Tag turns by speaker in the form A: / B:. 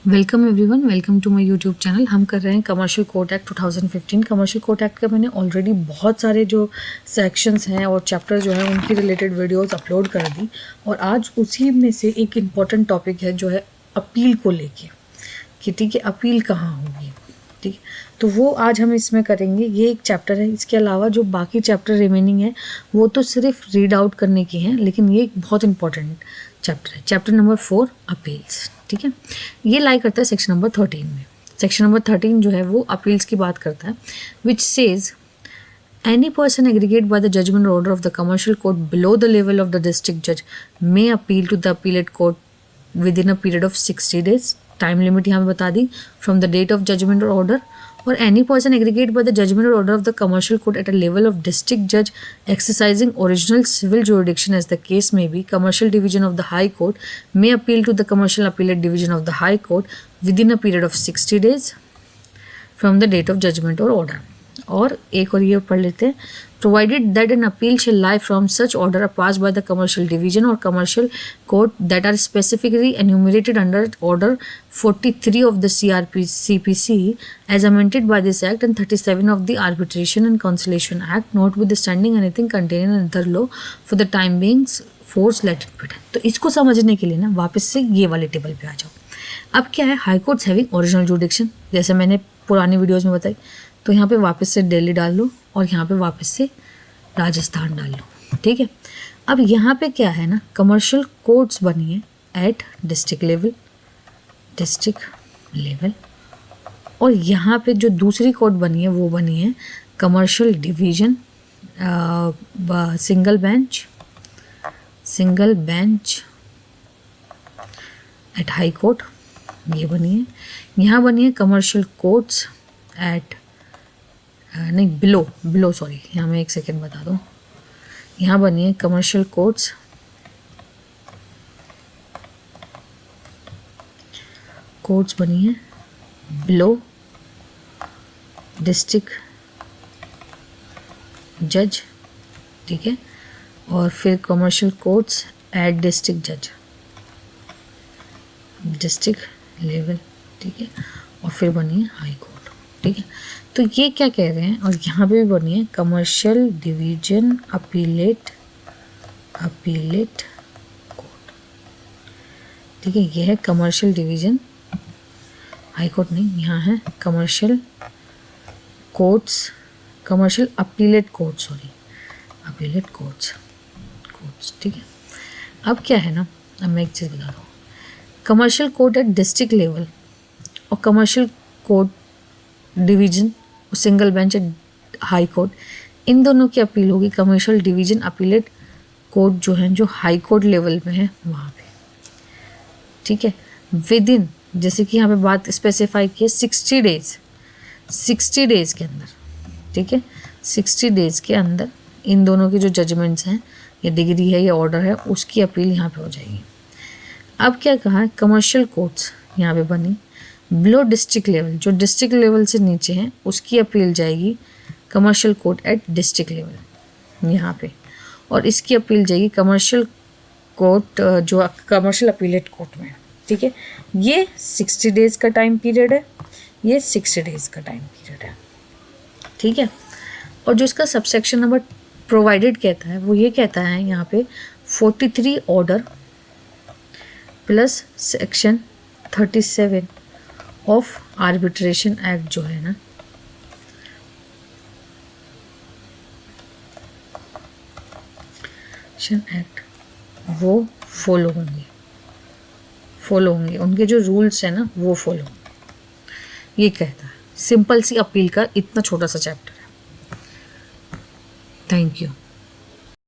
A: Welcome everyone, welcome to my YouTube channel. हम कर रहे हैं commercial court act 2015। Commercial court act का मैंने ऑलरेडी बहुत सारे जो सेक्शंस हैं और चैप्टर जो है उनकी रिलेटेड वीडियोस अपलोड कर दी, और आज उसी में से एक इम्पॉर्टेंट टॉपिक है जो है अपील को लेके कि ठीक है अपील कहाँ होगी। ठीक है, तो वो आज हम इसमें करेंगे। ये एक चैप्टर है, इसके अलावा जो बाकी चैप्टर रिमेनिंग है वो तो सिर्फ रीड आउट करने की हैं, लेकिन ये एक बहुत इंपॉर्टेंट चैप्टर है, चैप्टर नंबर 4 अपील्स। ठीक है, ये लाई करता है सेक्शन नंबर 13 में। सेक्शन नंबर 13 जो है वो अपील्स की बात करता है, which says any person aggregate by the judgment or order of the commercial court below the level of the district judge may appeal to the appellate court within a period of 60 days. Time limit यहाँ पे बता दी, from the date of judgment और order. और any person aggrieved by the judgment और order of the commercial court at a level of district जज exercising original civil jurisdiction as the case may be, commercial division of the high court may appeal to the commercial appellate division of the high court within a period of 60 days from the date of judgment और order. और एक और ये पढ़ लेते हैं, provided that an appeal shall lie from such order pass by the commercial division और commercial court that are specifically enumerated under order 43 of the CPC as amended by this act and 37 of the arbitration and conciliation act, notwithstanding anything contain in other law for the time beings force let it be. तो इसको समझने के लिए ना वापस से ये वाले टेबल पे आ जाओ। अब क्या है, high courts having original jurisdiction, जैसे मैंने पुरानी वीडियोज़ में बताई, तो यहाँ पे वापस से दिल्ली डाल लो और यहाँ पे वापस से राजस्थान डाल लो। ठीक है, अब यहाँ पे क्या है ना, कमर्शियल कोर्ट्स बनी है एट डिस्ट्रिक्ट लेवल, और यहाँ पे जो दूसरी कोर्ट बनी है वो बनी है commercial division single bench at high court, ये बनी है। यहाँ बनी है कमर्शियल कोर्ट्स एट नहीं बिलो सॉरी, यहाँ मैं एक सेकेंड बता दूँ। यहाँ बनी है कमर्शियल कोर्ट्स बनी है बिलो डिस्ट्रिक्ट जज। ठीक है, और फिर commercial courts eight district level. ठीक है, और फिर बनी है हाई कोर्ट। ठीक है, तो ये क्या कह रहे हैं, और यहाँ पे भी बनी है कमर्शियल डिवीजन अपीलेट कोर्ट। ठीक है, ये है कमर्शियल डिवीजन, हाई कोर्ट नहीं, यहाँ है कमर्शियल अपीलेट कोर्ट्स। ठीक है, अब क्या है ना, अब मैं एक चीज़ बता रहा हूँ, commercial court at district level और कमर्शियल कोर्ट डिवीजन और single bench at high court, इन दोनों की अपील होगी कमर्शियल डिवीजन अपीलेट कोर्ट जो है, जो हाई कोर्ट लेवल में है वहाँ पे। ठीक है, विद इन, जैसे कि यहाँ पे बात स्पेसिफाई की है 60 डेज के अंदर। ठीक है, 60 डेज के अंदर इन दोनों की जो जजमेंट्स हैं या डिग्री है या ऑर्डर है उसकी अपील यहाँ पे हो जाएगी। अब क्या कहा है, कमर्शियल कोर्ट्स यहाँ पे बनी बिलो डिस्ट्रिक्ट लेवल, जो डिस्ट्रिक्ट लेवल से नीचे हैं उसकी अपील जाएगी commercial court at district level यहाँ पे, और इसकी अपील जाएगी कमर्शियल कोर्ट जो कमर्शियल अपीलेट कोर्ट में। ठीक है, ये 60 डेज़ का टाइम पीरियड है, ये 60 डेज़ का टाइम पीरियड है। ठीक है, और जो इसका सबसेक्शन नंबर प्रोवाइडेड कहता है वो ये कहता है यहाँ पे 43 order plus section 37 of arbitration act जो है ना, एक्ट वो फॉलो होंगे, उनके जो रूल्स हैं ना वो फॉलो होंगे, ये कहता है। सिंपल सी अपील का इतना छोटा सा चैप्टर है। Thank you.